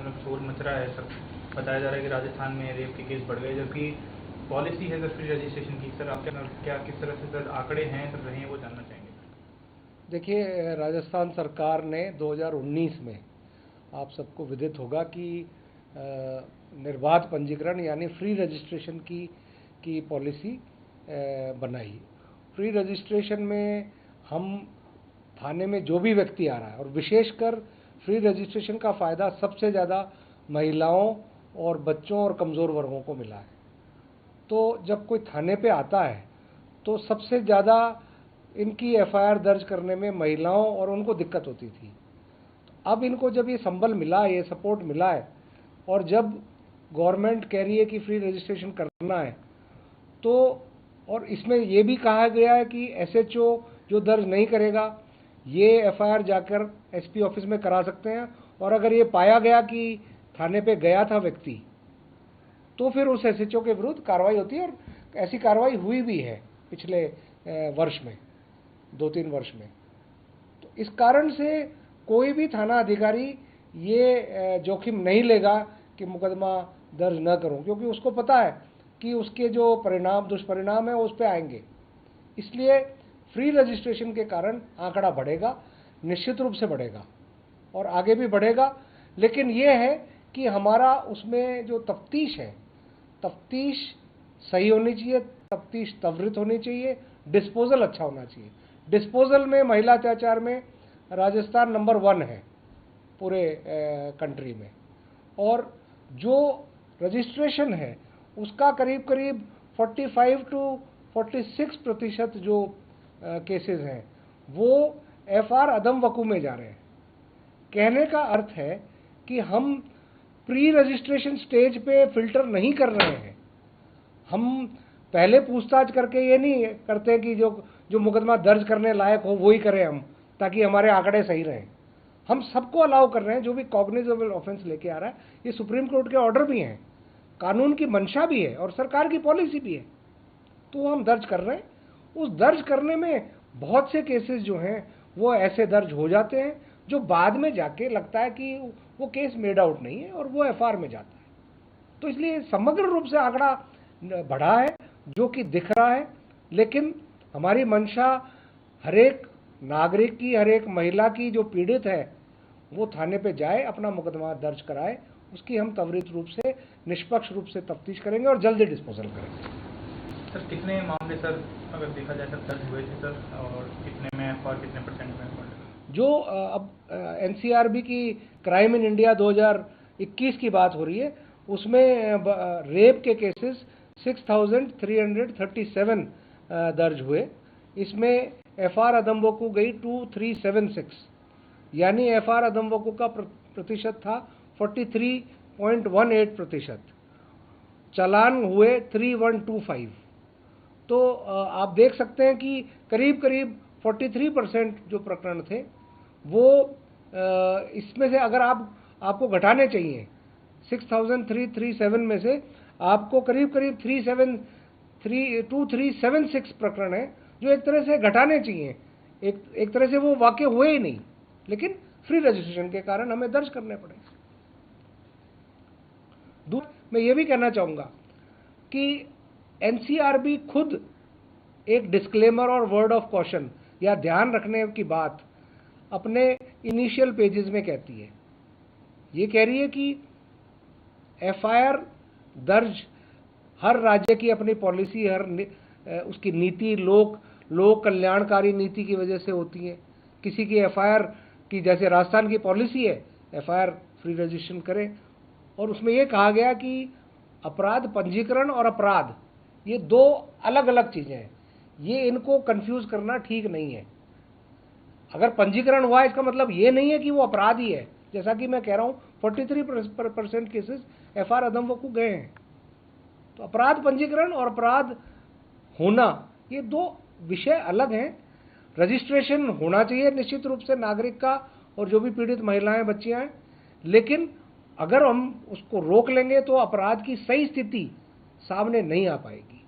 में शोर मच रहा है सर। बताया जा रहा है कि राजस्थान में रेप के केस बढ़ गए, जबकि पॉलिसी है सर फ्री रजिस्ट्रेशन की। सर आप क्या किस तरह से सर आंकड़े हैं सर रहे हैं वो जानना चाहेंगे। देखिए, राजस्थान सरकार ने 2019 में, आप सबको विदित होगा कि निर्बाध पंजीकरण यानी फ्री रजिस्ट्रेशन की पॉलिसी बनाई। फ्री रजिस्ट्रेशन में हम थाने में जो भी व्यक्ति आ रहा है, और विशेषकर फ्री रजिस्ट्रेशन का फ़ायदा सबसे ज़्यादा महिलाओं और बच्चों और कमज़ोर वर्गों को मिला है। तो जब कोई थाने पे आता है तो सबसे ज़्यादा इनकी एफआईआर दर्ज करने में महिलाओं और उनको दिक्कत होती थी। तो अब इनको जब ये संबल मिला है, ये सपोर्ट मिला है, और जब गवर्नमेंट कह रही है कि फ्री रजिस्ट्रेशन करना है, तो और इसमें ये भी कहा गया है कि एसएचओ जो दर्ज नहीं करेगा ये एफआईआर जाकर एसपी ऑफिस में करा सकते हैं, और अगर ये पाया गया कि थाने पे गया था व्यक्ति तो फिर उस एसएचओ के विरुद्ध कार्रवाई होती है। और ऐसी कार्रवाई हुई भी है पिछले वर्ष में, 2-3 वर्ष में। तो इस कारण से कोई भी थाना अधिकारी ये जोखिम नहीं लेगा कि मुकदमा दर्ज न करूं, क्योंकि उसको पता है कि उसके जो दुष्परिणाम है उस पर आएंगे। इसलिए फ्री रजिस्ट्रेशन के कारण आंकड़ा बढ़ेगा, निश्चित रूप से बढ़ेगा और आगे भी बढ़ेगा। लेकिन ये है कि हमारा उसमें जो तफ्तीश है, तफ्तीश सही होनी चाहिए, तफ्तीश त्वरित होनी चाहिए, डिस्पोजल अच्छा होना चाहिए। डिस्पोजल में महिला अत्याचार में राजस्थान नंबर 1 है पूरे कंट्री में, और जो रजिस्ट्रेशन है उसका करीब करीब 45 to 46% जो केसेस हैं वो एफआर अदम वकू में जा रहे हैं। कहने का अर्थ है कि हम प्री रजिस्ट्रेशन स्टेज पे फिल्टर नहीं कर रहे हैं। हम पहले पूछताछ करके ये नहीं करते कि जो मुकदमा दर्ज करने लायक हो वो ही करें हम, ताकि हमारे आंकड़े सही रहें। हम सबको अलाउ कर रहे हैं जो भी कॉग्निजेबल ऑफेंस लेके आ रहा है। ये सुप्रीम कोर्ट के ऑर्डर भी हैं, कानून की मंशा भी है और सरकार की पॉलिसी भी है, तो हम दर्ज कर रहे हैं। उस दर्ज करने में बहुत से केसेस जो हैं वो ऐसे दर्ज हो जाते हैं जो बाद में जाके लगता है कि वो केस मेड आउट नहीं है और वो एफआर में जाता है। तो इसलिए समग्र रूप से आंकड़ा बढ़ा है जो कि दिख रहा है। लेकिन हमारी मंशा हर एक नागरिक की, हर एक महिला की जो पीड़ित है वो थाने पे जाए, अपना मुकदमा दर्ज कराए। उसकी हम त्वरित रूप से, निष्पक्ष रूप से तफ्तीश करेंगे और जल्दी डिस्पोजल करेंगे। सर कितने मामले सर अगर देखा जाए सर दर्ज हुए थे सर, और कितने में और कितने % में? जो अब एनसीआरबी की क्राइम इन इंडिया 2021 की बात हो रही है, उसमें रेप के केसेस 6337 दर्ज हुए। इसमें एफआर अदम वकू गई 2376, यानी एफआर अदम वकू का प्रतिशत था 43.18%। चालान हुए 3125। तो आप देख सकते हैं कि करीब करीब 43% जो प्रकरण थे वो इसमें से अगर आपको घटाने चाहिए 6337 में से आपको करीब करीब 2376 प्रकरण है जो एक तरह से घटाने चाहिए। एक तरह से वो वाकई हुए ही नहीं, लेकिन फ्री रजिस्ट्रेशन के कारण हमें दर्ज करने पड़े। मैं ये भी कहना चाहूँगा कि एनसीआरबी खुद एक डिस्क्लेमर और वर्ड ऑफ कॉशन या ध्यान रखने की बात अपने इनिशियल पेजेस में कहती है। ये कह रही है कि एफआईआर दर्ज हर राज्य की अपनी पॉलिसी, उसकी नीति, लोक कल्याणकारी नीति की वजह से होती है। किसी की एफआईआर की, जैसे राजस्थान की पॉलिसी है एफआईआर फ्री रजिस्ट्रेशन करें, और उसमें यह कहा गया कि अपराध पंजीकरण और अपराध ये 2 अलग अलग चीज़ें हैं। ये इनको कंफ्यूज करना ठीक नहीं है। अगर पंजीकरण हुआ इसका मतलब ये नहीं है कि वो अपराधी है। जैसा कि मैं कह रहा हूँ 43% केसेस एफआर अदम वकू गए हैं। तो अपराध पंजीकरण और अपराध होना ये 2 विषय अलग हैं। रजिस्ट्रेशन होना चाहिए निश्चित रूप से नागरिक का और जो भी पीड़ित महिलाएं, बच्चियां हैं, लेकिन अगर हम उसको रोक लेंगे तो अपराध की सही स्थिति सामने नहीं आ पाएगी।